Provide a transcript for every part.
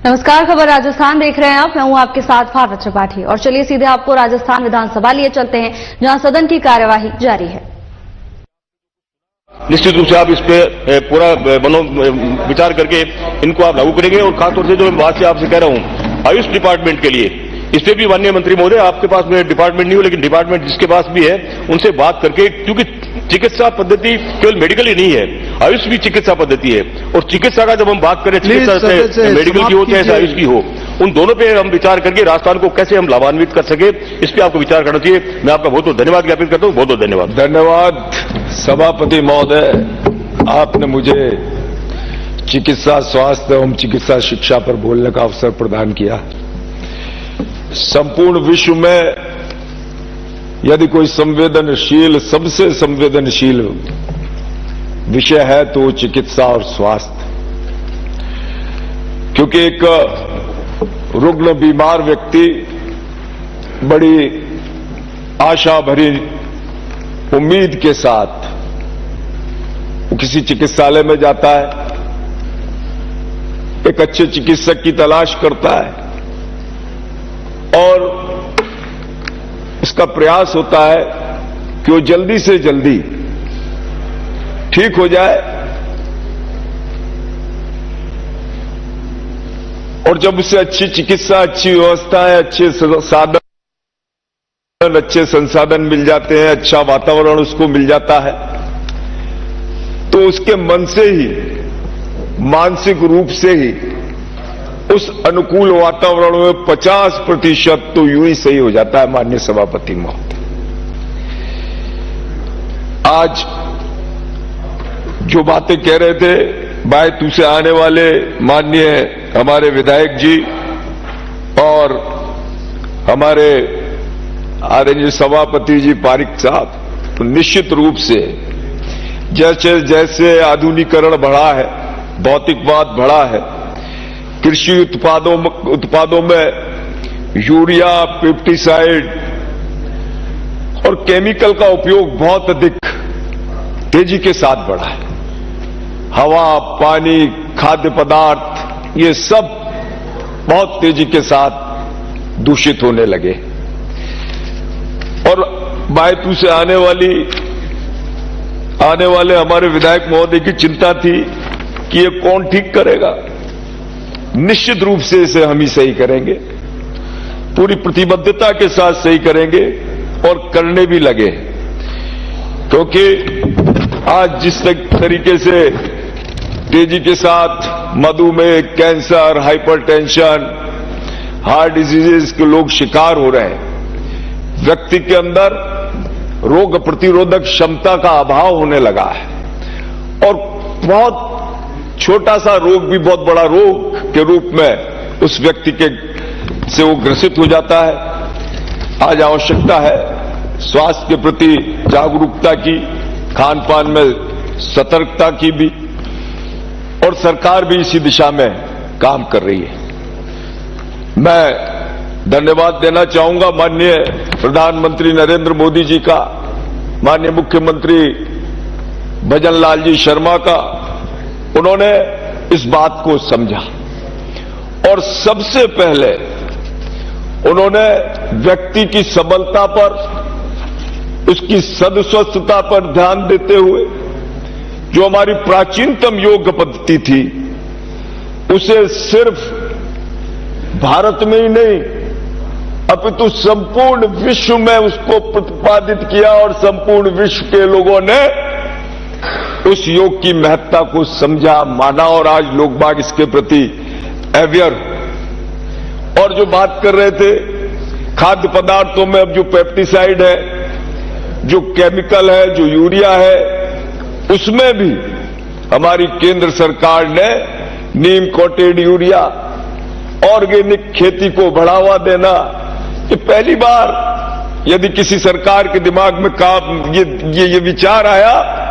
नमस्कार, खबर राजस्थान देख रहे हैं आप। मैं हूं आपके साथ फारत त्रिपाठी और चलिए सीधे आपको राजस्थान विधानसभा लिए चलते हैं, जहां सदन की कार्यवाही जारी है। निश्चित रूप से आप इस पे पूरा विचार करके इनको आप लागू करेंगे और खासतौर से जो बात से आपसे कह रहा हूं आयुष डिपार्टमेंट के लिए, इस पे भी माननीय मंत्री महोदय आपके पास में डिपार्टमेंट नहीं हो, लेकिन डिपार्टमेंट जिसके पास भी है उनसे बात करके, क्योंकि चिकित्सा पद्धति केवल मेडिकल ही नहीं है, आयुष भी चिकित्सा पद्धति है। और चिकित्सा का जब हम बात करें, चिकित्सा से मेडिकल की हो चाहे आयुष की हो, उन दोनों पे हम विचार करके राजस्थान को कैसे हम लाभान्वित कर सके, इस पे आपको विचार करना चाहिए। मैं आपका बहुत बहुत धन्यवाद ज्ञापित करता हूं। बहुत बहुत धन्यवाद। धन्यवाद सभापति महोदय, आपने मुझे चिकित्सा, स्वास्थ्य एवं चिकित्सा शिक्षा पर बोलने का अवसर प्रदान किया। संपूर्ण विश्व में यदि कोई संवेदनशील, सबसे संवेदनशील विषय है तो वो चिकित्सा और स्वास्थ्य, क्योंकि एक रुग्ण बीमार व्यक्ति बड़ी आशा भरी उम्मीद के साथ वो किसी चिकित्सालय में जाता है, एक अच्छे चिकित्सक की तलाश करता है और इसका प्रयास होता है कि वो जल्दी से जल्दी ठीक हो जाए। और जब उसे अच्छी चिकित्सा, अच्छी व्यवस्थाएं, अच्छे साधन, अच्छे संसाधन मिल जाते हैं, अच्छा वातावरण उसको मिल जाता है, तो उसके मन से ही, मानसिक रूप से ही उस अनुकूल वातावरण में 50% तो यूं ही सही हो जाता है। माननीय सभापति महोदय, आज जो बातें कह रहे थे बायतू से आने वाले माननीय हमारे विधायक जी और हमारे आदरणीय सभापति जी पारिक साहब, तो निश्चित रूप से जैसे जैसे आधुनिकीकरण बढ़ा है, भौतिकवाद बढ़ा है, कृषि उत्पादों में यूरिया, पेस्टिसाइड और केमिकल का उपयोग बहुत अधिक तेजी के साथ बढ़ा है। हवा, पानी, खाद्य पदार्थ, ये सब बहुत तेजी के साथ दूषित होने लगे। और बायतू से आने वाले हमारे विधायक महोदय की चिंता थी कि ये कौन ठीक करेगा। निश्चित रूप से इसे हम ही सही करेंगे, पूरी प्रतिबद्धता के साथ सही करेंगे और करने भी लगे, क्योंकि आज जिस तरीके से तेजी के साथ मधुमेह, कैंसर, हाइपरटेंशन, हार्ट डिजीजेस के लोग शिकार हो रहे हैं, व्यक्ति के अंदर रोग प्रतिरोधक क्षमता का अभाव होने लगा है और बहुत छोटा सा रोग भी बहुत बड़ा रोग के रूप में उस व्यक्ति से वो ग्रसित हो जाता है। आज आवश्यकता है स्वास्थ्य के प्रति जागरूकता की, खान पान में सतर्कता की भी, और सरकार भी इसी दिशा में काम कर रही है। मैं धन्यवाद देना चाहूंगा माननीय प्रधानमंत्री नरेंद्र मोदी जी का, माननीय मुख्यमंत्री भजन लाल जी शर्मा का। उन्होंने इस बात को समझा और सबसे पहले उन्होंने व्यक्ति की सबलता पर, उसकी सदस्वस्थता पर ध्यान देते हुए जो हमारी प्राचीनतम योग पद्धति थी, उसे सिर्फ भारत में ही नहीं अपितु संपूर्ण विश्व में उसको प्रतिपादित किया और संपूर्ण विश्व के लोगों ने उस योग की महत्ता को समझा, माना और आज लोग बाग इसके प्रति अवेयर। और जो बात कर रहे थे खाद्य पदार्थों में, अब जो पेस्टिसाइड है, जो केमिकल है, जो यूरिया है, उसमें भी हमारी केंद्र सरकार ने नीम कोटेड यूरिया, ऑर्गेनिक खेती को बढ़ावा देना, ये पहली बार यदि किसी सरकार के दिमाग में ये विचार आया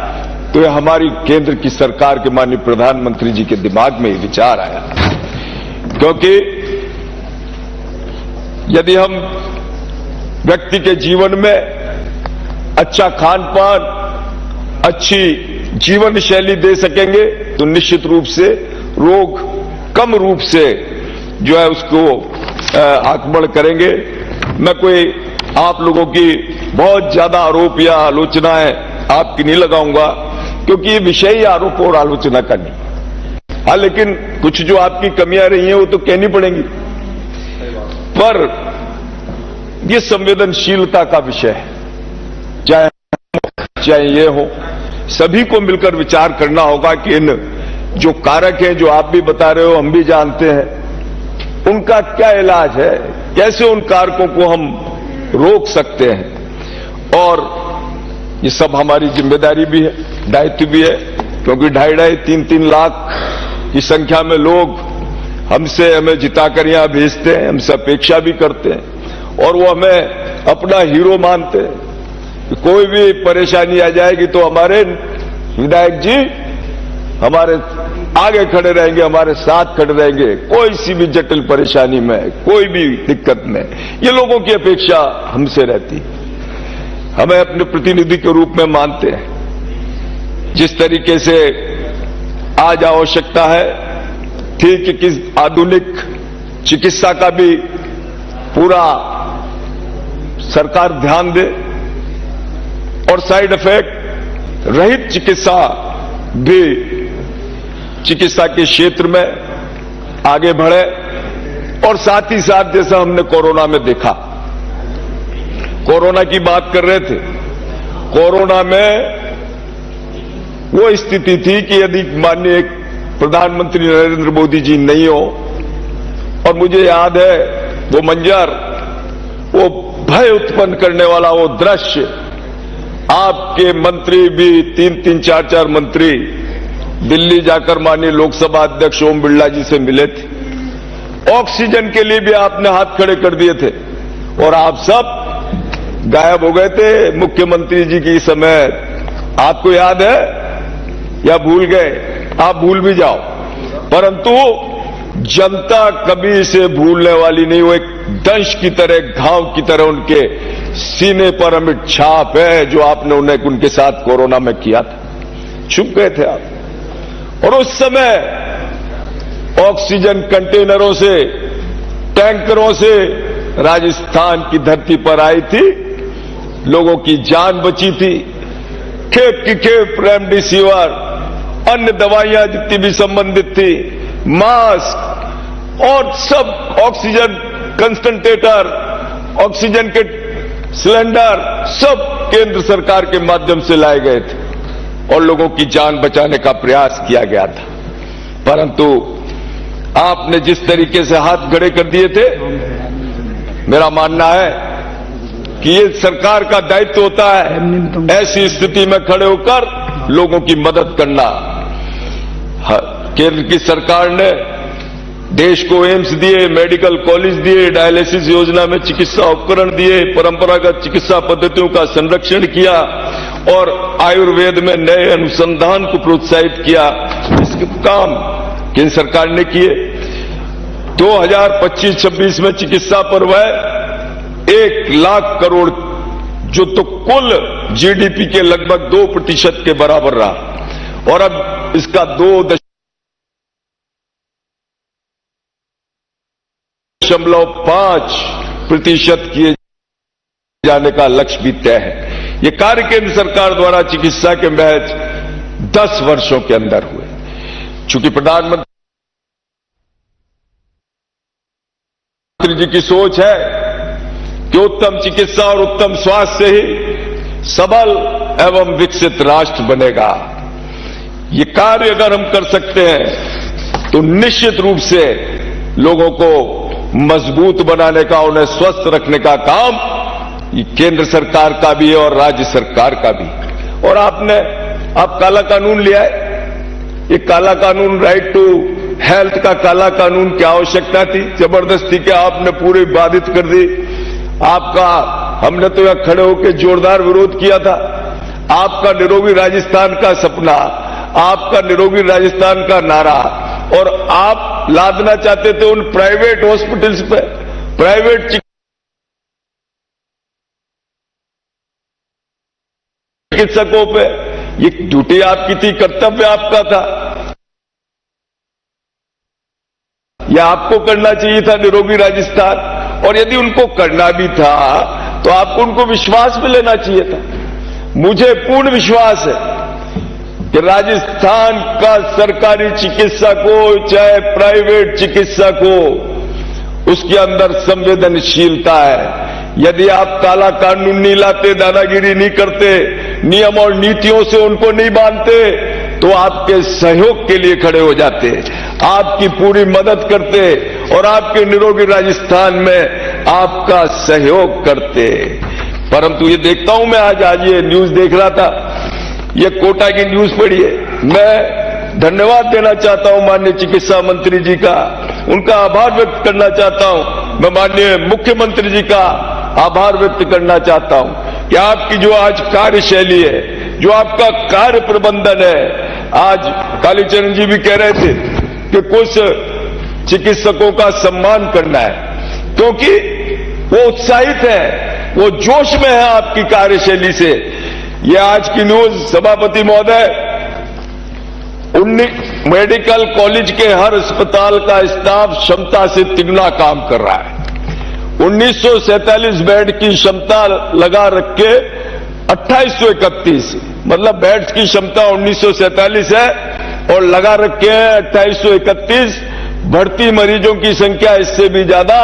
तो ये हमारी केंद्र की सरकार के माननीय प्रधानमंत्री जी के दिमाग में ये विचार आया। क्योंकि यदि हम व्यक्ति के जीवन में अच्छा खान पान, अच्छी जीवन शैली दे सकेंगे तो निश्चित रूप से रोग कम रूप से जो है उसको आक्रमण करेंगे। मैं कोई आप लोगों की बहुत ज्यादा आरोप या आलोचनाएं आपकी नहीं लगाऊंगा, क्योंकि ये विषय ही आरोप और आलोचना का नहीं। हाँ, लेकिन कुछ जो आपकी कमियां रही हैं वो तो कहनी पड़ेंगी, पर ये संवेदनशीलता का विषय है। चाहे ये हो, सभी को मिलकर विचार करना होगा कि इन जो कारक हैं, जो आप भी बता रहे हो, हम भी जानते हैं, उनका क्या इलाज है, कैसे उन कारकों को हम रोक सकते हैं। और ये सब हमारी जिम्मेदारी भी है, दायित्व भी है, क्योंकि 2.5-3 लाख की संख्या में लोग हमें जिताकर यहां भेजते हैं, हमसे अपेक्षा भी करते हैं और वो हमें अपना हीरो मानते हैं। कोई भी परेशानी आ जाएगी तो हमारे विधायक जी हमारे आगे खड़े रहेंगे, हमारे साथ खड़े रहेंगे, कोई सी भी जटिल परेशानी में, कोई भी दिक्कत में। ये लोगों की अपेक्षा हमसे रहती है, हमें अपने प्रतिनिधि के रूप में मानते हैं। जिस तरीके से आज आवश्यकता है ठीक कि आधुनिक चिकित्सा का भी पूरा सरकार ध्यान दे और साइड इफेक्ट रहित चिकित्सा भी चिकित्सा के क्षेत्र में आगे बढ़े। और साथ ही साथ जैसा हमने कोरोना में देखा, कोरोना की बात कर रहे थे, कोरोना में वो स्थिति थी कि यदि माननीय प्रधानमंत्री नरेंद्र मोदी जी नहीं हो, और मुझे याद है वो मंजर, वो भय उत्पन्न करने वाला वो दृश्य, आपके मंत्री भी 3-3, 4-4 मंत्री दिल्ली जाकर माननीय लोकसभा अध्यक्ष ओम बिरला जी से मिले थे, ऑक्सीजन के लिए भी आपने हाथ खड़े कर दिए थे और आप सब गायब हो गए थे मुख्यमंत्री जी की समय। आपको याद है या भूल गए? आप भूल भी जाओ, परंतु जनता कभी इसे भूलने वाली नहीं। वो एक दंश की तरह, घाव की तरह उनके सीने पर अमिट छाप है जो आपने उनके साथ कोरोना में किया था। छुप गए थे आप। और उस समय ऑक्सीजन कंटेनरों से, टैंकरों से राजस्थान की धरती पर आई थी, लोगों की जान बची थी। खेप की खेप रेमडेसिविर, अन्य दवाइयां जितनी भी संबंधित थी, मास्क और सब, ऑक्सीजन कंसंट्रेटर, ऑक्सीजन के सिलेंडर, सब केंद्र सरकार के माध्यम से लाए गए थे और लोगों की जान बचाने का प्रयास किया गया था। परंतु आपने जिस तरीके से हाथ खड़े कर दिए थे, मेरा मानना है कि ये सरकार का दायित्व होता है ऐसी स्थिति में खड़े होकर लोगों की मदद करना। केंद्र की सरकार ने देश को एम्स दिए, मेडिकल कॉलेज दिए, डायलिसिस योजना में चिकित्सा उपकरण दिए, परंपरागत चिकित्सा पद्धतियों का संरक्षण किया और आयुर्वेद में नए अनुसंधान को प्रोत्साहित किया। इसके काम केंद्र सरकार ने किए। 2025-26 में चिकित्सा पर व्यय 1 लाख करोड़, जो तो कुल जीडीपी के लगभग 2% के बराबर रहा, और अब इसका 2.5% किए जाने का लक्ष्य भी तय है। ये कार्य केंद्र सरकार द्वारा चिकित्सा के महज 10 वर्षों के अंदर हुए। चूंकि प्रधानमंत्री जी की सोच है कि उत्तम चिकित्सा और उत्तम स्वास्थ्य से ही सबल एवं विकसित राष्ट्र बनेगा। ये कार्य अगर हम कर सकते हैं तो निश्चित रूप से लोगों को मजबूत बनाने का, उन्हें स्वस्थ रखने का काम ये केंद्र सरकार का भी है और राज्य सरकार का भी। और आप काला कानून लिया है। ये काला कानून, राइट टू हेल्थ का काला कानून, क्या आवश्यकता थी? जबरदस्ती के आपने पूरी बाधित कर दी। आपका, हमने तो यहां खड़े होकर जोरदार विरोध किया था। आपका निरोगी राजस्थान का सपना, आपका निरोगी राजस्थान का नारा, और आप लादना चाहते थे उन प्राइवेट हॉस्पिटल्स पे, प्राइवेट चिकित्सकों पे। ये ड्यूटी आपकी थी, कर्तव्य आपका था। यह आपको करना चाहिए था निरोगी राजस्थान, और यदि उनको करना भी था तो आपको उनको विश्वास में लेना चाहिए था। मुझे पूर्ण विश्वास है कि राजस्थान का सरकारी चिकित्सक हो चाहे प्राइवेट चिकित्सक हो, उसके अंदर संवेदनशीलता है। यदि आप काला कानून नहीं लाते, दादागिरी नहीं करते, नियम और नीतियों से उनको नहीं बांधते, तो आपके सहयोग के लिए खड़े हो जाते, आपकी पूरी मदद करते और आपके निरोगी राजस्थान में आपका सहयोग करते। परंतु ये देखता हूं मैं, आज ये न्यूज देख रहा था, ये कोटा की न्यूज पढ़ी है। मैं धन्यवाद देना चाहता हूं माननीय चिकित्सा मंत्री जी का, उनका आभार व्यक्त करना चाहता हूं। मैं माननीय मुख्यमंत्री जी का आभार व्यक्त करना चाहता हूं कि आपकी जो आज कार्यशैली है, जो आपका कार्य प्रबंधन है। आज कालीचरण जी भी कह रहे थे कि कुछ चिकित्सकों का सम्मान करना है, क्योंकि वो उत्साहित है, वो जोश में है आपकी कार्यशैली से। ये आज की न्यूज, सभापति महोदय, 19 मेडिकल कॉलेज के हर अस्पताल का स्टाफ क्षमता से तिगुना काम कर रहा है। 1947 बेड की क्षमता लगा रख के 2831, मतलब बेड्स की क्षमता 1947 है और लगा रखे हैं 2831। भर्ती मरीजों की संख्या इससे भी ज्यादा,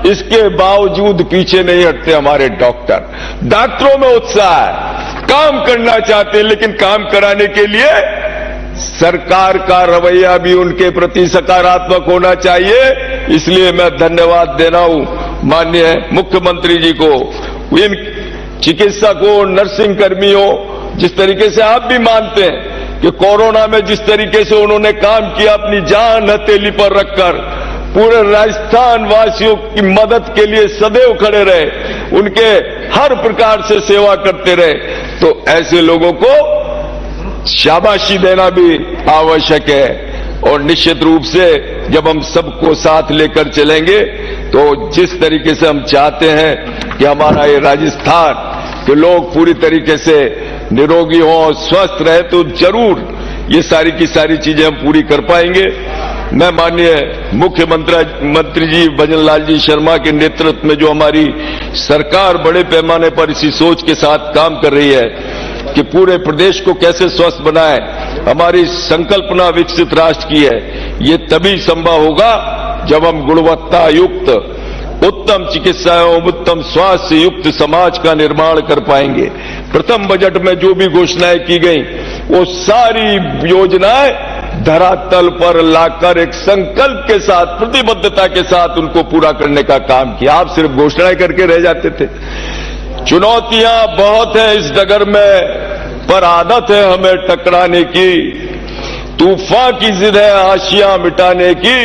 इसके बावजूद पीछे नहीं हटते हमारे डॉक्टर। डॉक्टरों में उत्साह है, काम करना चाहते हैं, लेकिन काम कराने के लिए सरकार का रवैया भी उनके प्रति सकारात्मक होना चाहिए। इसलिए मैं धन्यवाद दे रहा हूं माननीय मुख्यमंत्री जी को, इन चिकित्सकों, नर्सिंग कर्मियों, जिस तरीके से आप भी मानते हैं कि कोरोना में जिस तरीके से उन्होंने काम किया, अपनी जान हथेली पर रखकर पूरे राजस्थान वासियों की मदद के लिए सदैव खड़े रहे, उनके हर प्रकार से सेवा करते रहे, तो ऐसे लोगों को शाबाशी देना भी आवश्यक है। और निश्चित रूप से जब हम सबको साथ लेकर चलेंगे, तो जिस तरीके से हम चाहते हैं कि हमारा ये राजस्थान के लोग पूरी तरीके से निरोगी हों, स्वस्थ रहे, तो जरूर ये सारी की सारी चीजें हम पूरी कर पाएंगे। मैं माननीय मुख्यमंत्री जी भजन लाल जी शर्मा के नेतृत्व में जो हमारी सरकार बड़े पैमाने पर इसी सोच के साथ काम कर रही है कि पूरे प्रदेश को कैसे स्वस्थ बनाए, हमारी संकल्पना विकसित राष्ट्र की है। ये तभी संभव होगा जब हम गुणवत्ता युक्त, उत्तम चिकित्सा एवं उत्तम स्वास्थ्य युक्त समाज का निर्माण कर पाएंगे। प्रथम बजट में जो भी घोषणाएं की गई, वो सारी योजनाएं धरातल पर लाकर एक संकल्प के साथ, प्रतिबद्धता के साथ उनको पूरा करने का काम किया। आप सिर्फ घोषणाएं करके रह जाते थे। चुनौतियां बहुत हैं इस डगर में, पर आदत है हमें टकराने की। तूफान की जिद है आशियां मिटाने की,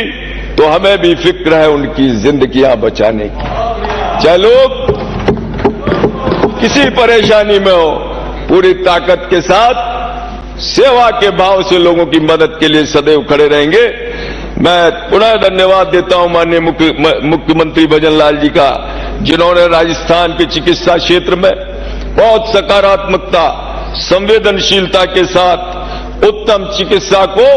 तो हमें भी फिक्र है उनकी जिंदगियां बचाने की। चाहे लोग किसी परेशानी में हो, पूरी ताकत के साथ सेवा के भाव से लोगों की मदद के लिए सदैव खड़े रहेंगे। मैं पुनः धन्यवाद देता हूं माननीय मुख्यमंत्री भजन लाल जी का, जिन्होंने राजस्थान के चिकित्सा क्षेत्र में बहुत सकारात्मकता, संवेदनशीलता के साथ उत्तम चिकित्सा को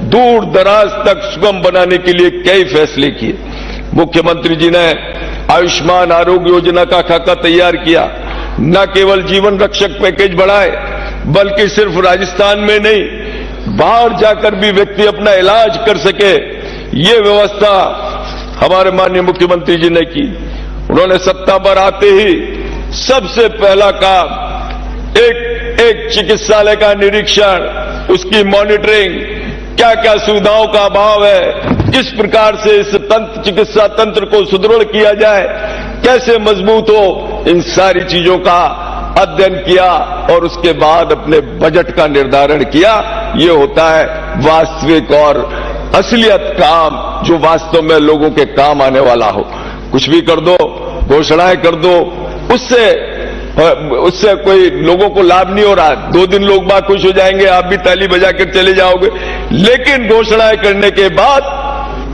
दूर दराज तक सुगम बनाने के लिए कई फैसले किए। मुख्यमंत्री जी ने आयुष्मान आरोग्य योजना का खाका तैयार किया। न केवल जीवन रक्षक पैकेज बढ़ाए, बल्कि सिर्फ राजस्थान में नहीं, बाहर जाकर भी व्यक्ति अपना इलाज कर सके, ये व्यवस्था हमारे माननीय मुख्यमंत्री जी ने की। उन्होंने सत्ता पर आते ही सबसे पहला काम एक चिकित्सालय का निरीक्षण, उसकी मॉनिटरिंग, क्या क्या सुविधाओं का अभाव है, किस प्रकार से इस चिकित्सा तंत्र को सुदृढ़ किया जाए, कैसे मजबूत हो, इन सारी चीजों का अध्ययन किया और उसके बाद अपने बजट का निर्धारण किया। ये होता है वास्तविक और असलियत काम, जो वास्तव में लोगों के काम आने वाला हो। कुछ भी कर दो, घोषणाएं कर दो, उससे कोई लोगों को लाभ नहीं हो रहा। 2 दिन लोग बात खुश हो जाएंगे, आप भी ताली बजाकर चले जाओगे, लेकिन घोषणाएं करने के बाद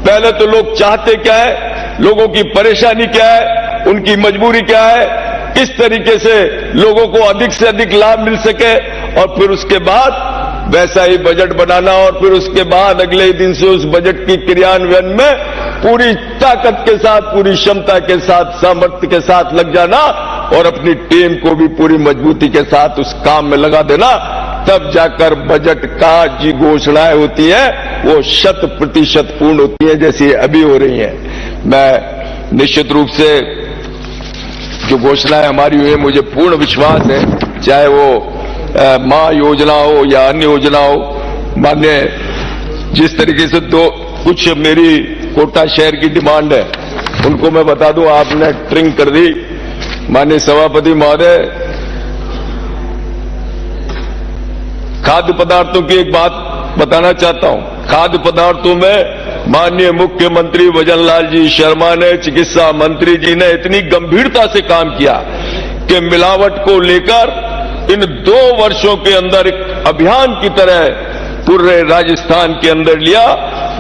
पहले तो लोग चाहते क्या है, लोगों की परेशानी क्या है, उनकी मजबूरी क्या है, किस तरीके से लोगों को अधिक से अधिक लाभ मिल सके, और फिर उसके बाद वैसा ही बजट बनाना और फिर उसके बाद अगले ही दिन से उस बजट की क्रियान्वयन में पूरी ताकत के साथ, पूरी क्षमता के साथ, सामर्थ्य के साथ लग जाना और अपनी टीम को भी पूरी मजबूती के साथ उस काम में लगा देना। तब जाकर बजट का जी घोषणाएं होती हैं वो 100% पूर्ण होती हैं, जैसी अभी हो रही हैं। मैं निश्चित रूप से जो घोषणाएं हमारी हुई है, मुझे पूर्ण विश्वास है, चाहे वो मां योजना हो या अन्य योजना हो। माननीय जिस तरीके से कुछ मेरी कोटा शहर की डिमांड है उनको मैं बता दूं, आपने ट्रिंग कर दी। माननीय सभापति महोदय, खाद्य पदार्थों की एक बात बताना चाहता हूं। खाद्य पदार्थों में माननीय मुख्यमंत्री भजन लाल जी शर्मा ने, चिकित्सा मंत्री जी ने इतनी गंभीरता से काम किया कि मिलावट को लेकर इन 2 वर्षों के अंदर एक अभियान की तरह पूरे राजस्थान के अंदर लिया।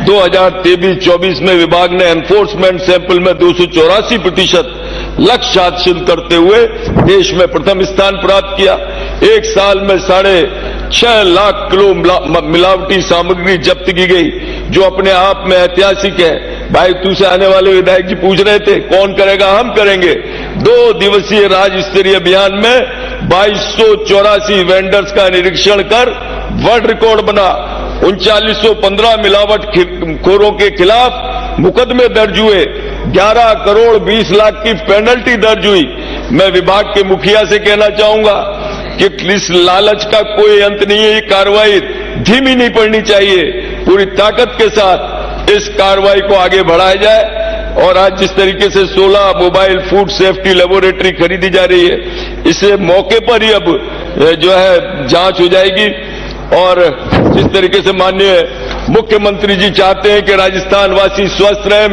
2023-24 में विभाग ने एनफोर्समेंट सैंपल में 284% लक्ष्य हासिल करते हुए देश में प्रथम स्थान प्राप्त किया। एक साल में 6.5 लाख किलो मिलावटी सामग्री जब्त की गई, जो अपने आप में ऐतिहासिक है। भाई तुझसे आने वाले विधायक जी पूछ रहे थे कौन करेगा, हम करेंगे। 2 दिवसीय राज्य स्तरीय अभियान में 2284 वेंडर्स का निरीक्षण कर वर्ल्ड रिकॉर्ड बना। 3915 मिलावट खोरों के खिलाफ मुकदमे दर्ज हुए। 11 करोड़ 20 लाख की पेनल्टी दर्ज हुई। मैं विभाग के मुखिया से कहना चाहूंगा कि इस लालच का कोई अंत नहीं है। ये कार्रवाई धीमी नहीं पड़नी चाहिए, पूरी ताकत के साथ इस कार्रवाई को आगे बढ़ाया जाए। और आज जिस तरीके से 16 मोबाइल फूड सेफ्टी लेबोरेटरी खरीदी जा रही है, इसे मौके पर ही अब जो है जांच हो जाएगी। और जिस तरीके से माननीय मुख्यमंत्री जी चाहते हैं कि राजस्थान वासी स्वस्थ रहे,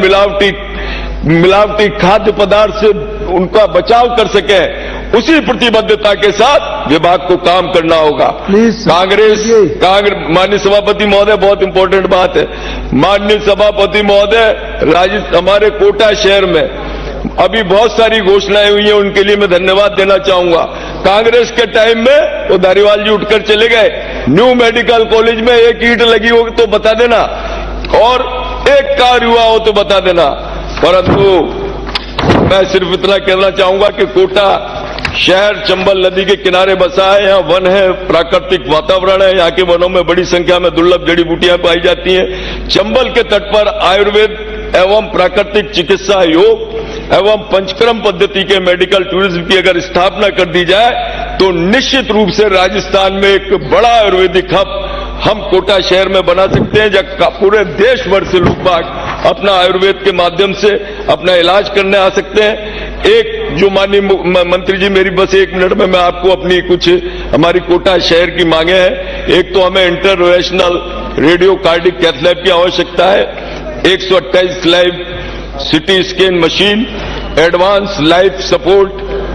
मिलावटी खाद्य पदार्थ से उनका बचाव कर सके, उसी प्रतिबद्धता के साथ विभाग को काम करना होगा। कांग्रेस माननीय सभापति महोदय, बहुत इंपॉर्टेंट बात है। माननीय सभापति महोदय, हमारे कोटा शहर में अभी बहुत सारी घोषणाएं हुई हैं, उनके लिए मैं धन्यवाद देना चाहूंगा। कांग्रेस के टाइम में वो धारीवाल जी उठकर चले गए। न्यू मेडिकल कॉलेज में एक ईंट लगी हो तो बता देना, और एक कार्य हुआ हो तो बता देना। परंतु मैं सिर्फ इतना कहना चाहूंगा कि कोटा शहर चंबल नदी के किनारे बसा है। यहाँ वन है, प्राकृतिक वातावरण है। यहाँ के वनों में बड़ी संख्या में दुर्लभ जड़ी बूटियां पाई जाती हैं। चंबल के तट पर आयुर्वेद एवं प्राकृतिक चिकित्सा, योग एवं पंचक्रम पद्धति के मेडिकल टूरिज्म की अगर स्थापना कर दी जाए तो निश्चित रूप से राजस्थान में एक बड़ा आयुर्वेदिक हब हम कोटा शहर में बना सकते हैं, जब पूरे देश भर से लोग बाग अपना आयुर्वेद के माध्यम से अपना इलाज करने आ सकते हैं। एक जो माननीय मंत्री जी, मेरी बस 1 मिनट में मैं आपको अपनी कुछ हमारी कोटा शहर की मांगे हैं। एक तो हमें international radio cardiac cath lab की आवश्यकता है, 128 live city scan machine, advance life support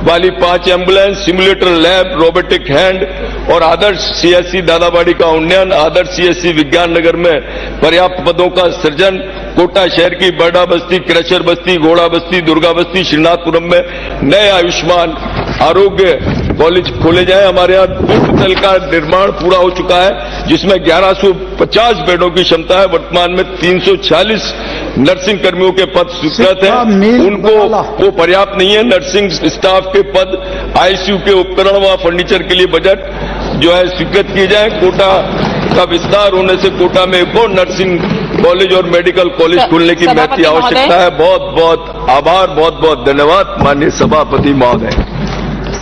वाली 5 ambulance, simulator lab, robotic hand और आदर्श सीएससी दादाबाड़ी का उन्नयन, आदर्श सीएससी विज्ञान नगर में पर्याप्त पदों का सृजन, कोटा शहर की बड़ा बस्ती, क्रशर बस्ती, घोड़ा बस्ती, दुर्गा बस्ती, श्रीनाथपुरम में नए आयुष्मान आरोग्य कॉलेज खोले जाए। हमारे यहाँ 2 तल का निर्माण पूरा हो चुका है, जिसमें 1150 बेडों की क्षमता है। वर्तमान में 340 नर्सिंग कर्मियों के पद स्वीकृत हैं, उनको वो पर्याप्त नहीं है। नर्सिंग स्टाफ के पद, आईसीयू के उपकरण व फर्नीचर के लिए बजट जो है स्वीकृत किए जाए। कोटा का विस्तार होने से कोटा में एक और नर्सिंग कॉलेज और मेडिकल कॉलेज खुलने की महती आवश्यकता है। बहुत बहुत आभार, बहुत बहुत धन्यवाद माननीय सभापति महोदय।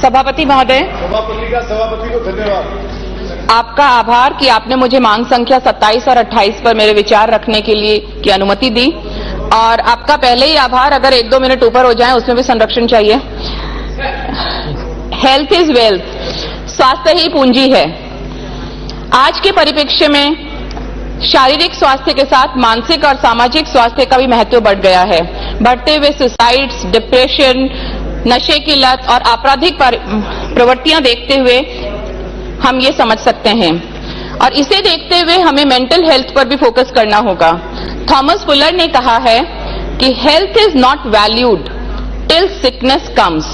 सभापति महोदय, सभापति को धन्यवाद। आपका आभार कि आपने मुझे मांग संख्या 27 और 28 पर मेरे विचार रखने के लिए की अनुमति दी, और आपका पहले ही आभार, अगर 1-2 मिनट ऊपर हो जाएं उसमें भी संरक्षण चाहिए। हेल्थ इज वेल्थ, स्वास्थ्य ही पूंजी है। आज के परिप्रेक्ष्य में शारीरिक स्वास्थ्य के साथ मानसिक और सामाजिक स्वास्थ्य का भी महत्व बढ़ गया है। बढ़ते हुए सुसाइड्स, डिप्रेशन, नशे की लत और आपराधिक प्रवृत्तियां देखते हुए हम ये समझ सकते हैं, और इसे देखते हुए हमें मेंटल हेल्थ पर भी फोकस करना होगा। थॉमस फुलर ने कहा है कि health is not valued till sickness comes.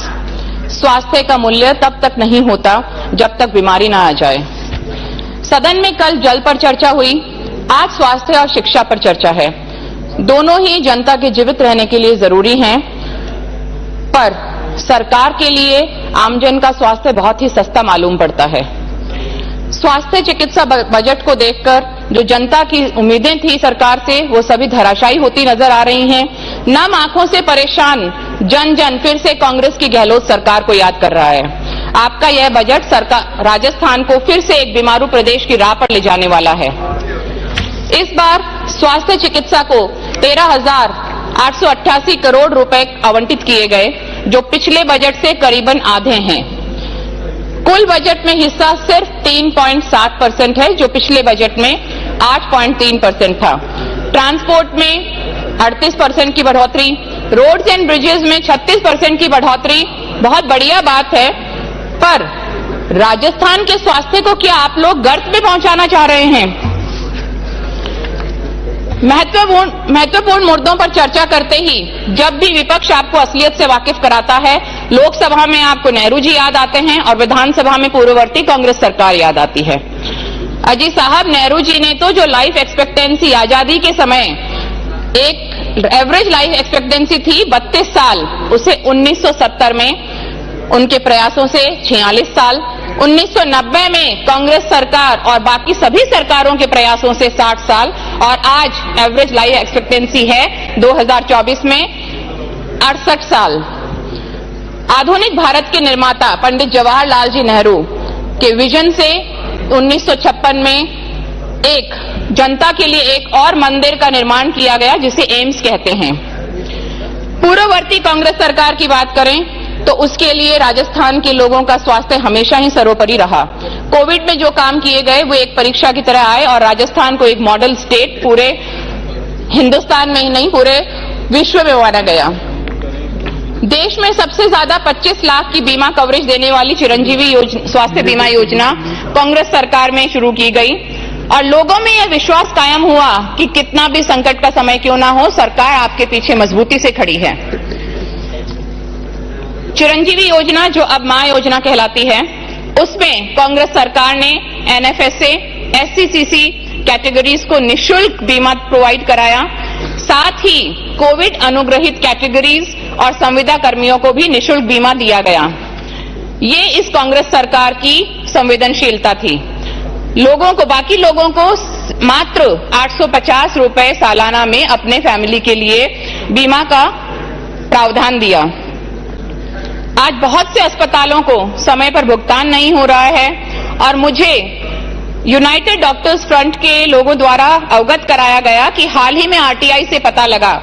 स्वास्थ्य का मूल्य तब तक नहीं होता जब तक बीमारी ना आ जाए। सदन में कल जल पर चर्चा हुई, आज स्वास्थ्य और शिक्षा पर चर्चा है। दोनों ही जनता के जीवित रहने के लिए जरूरी हैं, पर सरकार के लिए आमजन का स्वास्थ्य बहुत ही सस्ता मालूम पड़ता है। स्वास्थ्य चिकित्सा बजट को देखकर जो जनता की उम्मीदें थी सरकार से, वो सभी धराशायी होती नजर आ रही हैं। नम आंखों से परेशान जन जन फिर से कांग्रेस की गहलोत सरकार को याद कर रहा है। आपका यह बजट सरकार राजस्थान को फिर से एक बीमारू प्रदेश की राह पर ले जाने वाला है। इस बार स्वास्थ्य चिकित्सा को 13,888 करोड़ रुपए आवंटित किए गए, जो पिछले बजट से करीबन आधे हैं। कुल बजट में हिस्सा सिर्फ 3.7% है, जो पिछले बजट में 8.3% था। ट्रांसपोर्ट में 38% की बढ़ोतरी, रोड्स एंड ब्रिजेस में 36% की बढ़ोतरी बहुत बढ़िया बात है, पर राजस्थान के स्वास्थ्य को क्या आप लोग गर्त में पहुंचाना चाह रहे हैं? महत्वपूर्ण मुद्दों पर चर्चा करते ही जब भी विपक्ष आपको असलियत से वाकिफ कराता है, लोकसभा में आपको नेहरू जी याद आते हैं और विधानसभा में पूर्ववर्ती कांग्रेस सरकार याद आती है। अजी साहब, नेहरू जी ने तो जो लाइफ एक्सपेक्टेंसी आजादी के समय एक एवरेज लाइफ एक्सपेक्टेंसी थी 32 साल, उसे 1970 में उनके प्रयासों से 46 साल, 1990 में कांग्रेस सरकार और बाकी सभी सरकारों के प्रयासों से 60 साल, और आज एवरेज लाइफ एक्सपेक्टेंसी है 2024 में 68 साल। आधुनिक भारत के निर्माता पंडित जवाहरलाल जी नेहरू के विजन से 1956 में एक जनता के लिए एक और मंदिर का निर्माण किया गया, जिसे एम्स कहते हैं। पूर्ववर्ती कांग्रेस सरकार की बात करें तो उसके लिए राजस्थान के लोगों का स्वास्थ्य हमेशा ही सर्वोपरि रहा। कोविड में जो काम किए गए वो एक परीक्षा की तरह आए और राजस्थान को एक मॉडल स्टेट पूरे हिंदुस्तान में ही नहीं पूरे विश्व में माना गया। देश में सबसे ज्यादा 25 लाख की बीमा कवरेज देने वाली चिरंजीवी स्वास्थ्य बीमा योजना कांग्रेस सरकार में शुरू की गई और लोगों में यह विश्वास कायम हुआ कि कितना भी संकट का समय क्यों ना हो, सरकार आपके पीछे मजबूती से खड़ी है। चिरंजीवी योजना, जो अब मां योजना कहलाती है, उसमें कांग्रेस सरकार ने एनएफएसए, एससीसीसी कैटेगरीज को निशुल्क बीमा प्रोवाइड कराया। साथ ही कोविड अनुग्रहित कैटेगरीज और संविदा कर्मियों को भी निशुल्क बीमा दिया गया। ये इस कांग्रेस सरकार की संवेदनशीलता थी। बाकी लोगों को मात्र 850 रुपए सालाना में अपने फैमिली के लिए बीमा का प्रावधान दिया। आज बहुत से अस्पतालों को समय पर भुगतान नहीं हो रहा है और मुझे यूनाइटेड डॉक्टर्स फ्रंट के लोगों द्वारा अवगत कराया गया कि हाल ही में आरटीआई से पता लगा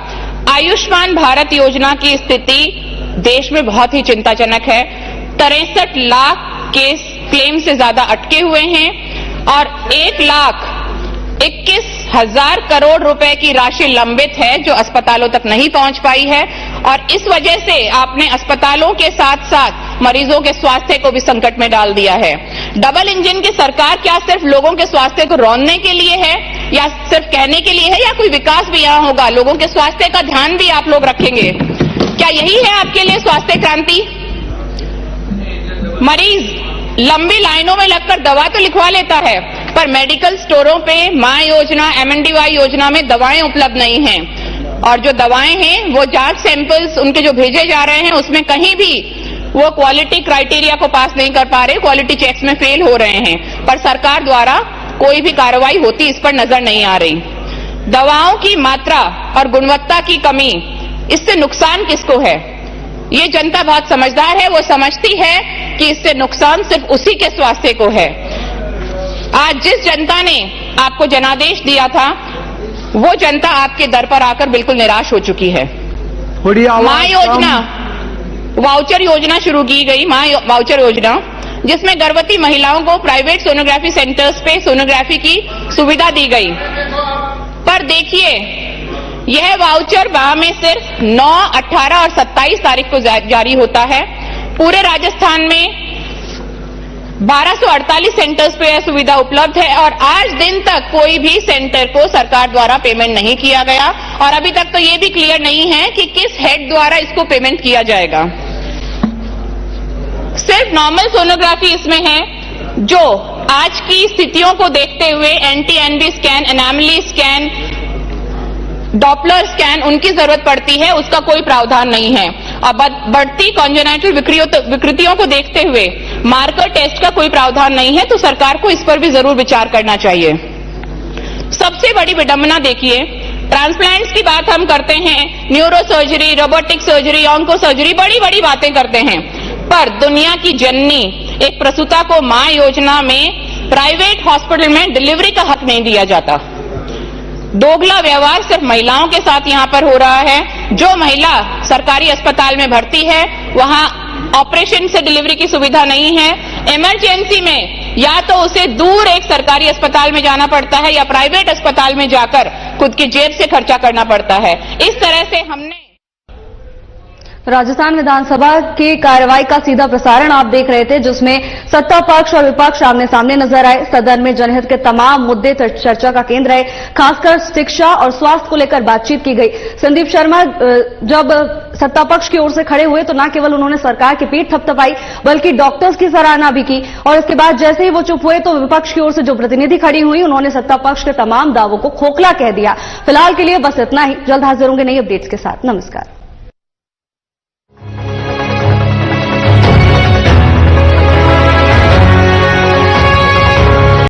आयुष्मान भारत योजना की स्थिति देश में बहुत ही चिंताजनक है। 63 लाख केस क्लेम से ज्यादा अटके हुए हैं और 1,21,000 करोड़ रुपए की राशि लंबित है जो अस्पतालों तक नहीं पहुंच पाई है और इस वजह से आपने अस्पतालों के साथ साथ मरीजों के स्वास्थ्य को भी संकट में डाल दिया है। डबल इंजन की सरकार क्या सिर्फ लोगों के स्वास्थ्य को रौंदने के लिए है या सिर्फ कहने के लिए है, या कोई विकास भी यहां होगा? लोगों के स्वास्थ्य का ध्यान भी आप लोग रखेंगे? क्या यही है आपके लिए स्वास्थ्य क्रांति? मरीज लंबी लाइनों में लगकर दवा तो लिखवा लेता है, पर मेडिकल स्टोरों पे मां योजना, एमएनडीवाई योजना में दवाएं उपलब्ध नहीं हैं और जो दवाएं हैं वो जांच सैंपल्स उनके जो भेजे जा रहे हैं उसमें कहीं भी वो क्वालिटी क्राइटेरिया को पास नहीं कर पा रहे, क्वालिटी चेक्स में फेल हो रहे हैं, पर सरकार द्वारा कोई भी कार्रवाई होती इस पर नजर नहीं आ रही। दवाओं की मात्रा और गुणवत्ता की कमी, इससे नुकसान किसको है? ये जनता बहुत समझदार है, वो समझती है कि इससे नुकसान सिर्फ उसी के स्वास्थ्य को है। आज जिस जनता ने आपको जनादेश दिया था वो जनता आपके दर पर आकर बिल्कुल निराश हो चुकी है। मां योजना, वाउचर योजना शुरू की गई, मां वाउचर योजना, जिसमें गर्भवती महिलाओं को प्राइवेट सोनोग्राफी सेंटर्स पे सोनोग्राफी की सुविधा दी गई। पर देखिए, यह वाउचर माह में सिर्फ 9, 18 और 27 तारीख को जारी होता है। पूरे राजस्थान में 1248 सेंटर्स पे यह सुविधा उपलब्ध है और आज दिन तक कोई भी सेंटर को सरकार द्वारा पेमेंट नहीं किया गया और अभी तक तो ये भी क्लियर नहीं है कि किस हेड द्वारा इसको पेमेंट किया जाएगा। सिर्फ नॉर्मल सोनोग्राफी इसमें है जो आज की स्थितियों को देखते हुए anti-NB scan, anomaly scan, Doppler scan उनकी जरूरत पड़ती है, उसका कोई प्रावधान नहीं है। और बढ़ती कॉन्जेनाइटल विकृतियों को देखते हुए मार्कर टेस्ट का कोई प्रावधान नहीं है, तो सरकार को इस पर भी जरूर विचार करना चाहिए। सबसे बड़ी विडंबना देखिए, ट्रांसप्लांट्स की बात हम करते हैं, neuro surgery, robotic surgery, onco surgery, बड़ी बड़ी बातें करते हैं, पर दुनिया की जननी एक प्रसूता को मां योजना में प्राइवेट हॉस्पिटल में डिलीवरी का हक नहीं दिया जाता। दोगला व्यवहार सिर्फ महिलाओं के साथ यहां पर हो रहा है। जो महिला सरकारी अस्पताल में भर्ती है वहां ऑपरेशन से डिलीवरी की सुविधा नहीं है। इमरजेंसी में या तो उसे दूर एक सरकारी अस्पताल में जाना पड़ता है या प्राइवेट अस्पताल में जाकर खुद की जेब से खर्चा करना पड़ता है। इस तरह से हमने राजस्थान विधानसभा की कार्यवाही का सीधा प्रसारण आप देख रहे थे, जिसमें सत्ता पक्ष और विपक्ष आमने सामने नजर आए। सदन में जनहित के तमाम मुद्दे चर्चा का केंद्र रहे, खासकर शिक्षा और स्वास्थ्य को लेकर बातचीत की गई। संदीप शर्मा जब सत्ता पक्ष की ओर से खड़े हुए तो न केवल उन्होंने सरकार की पीठ थपथपाई बल्कि डॉक्टर्स की सराहना भी की, और इसके बाद जैसे ही वो चुप हुए तो विपक्ष की ओर से जो प्रतिनिधि खड़ी हुई उन्होंने सत्ता पक्ष के तमाम दावों को खोखला कह दिया। फिलहाल के लिए बस इतना ही। जल्द हाजिर होंगे नई अपडेट्स के साथ। नमस्कार।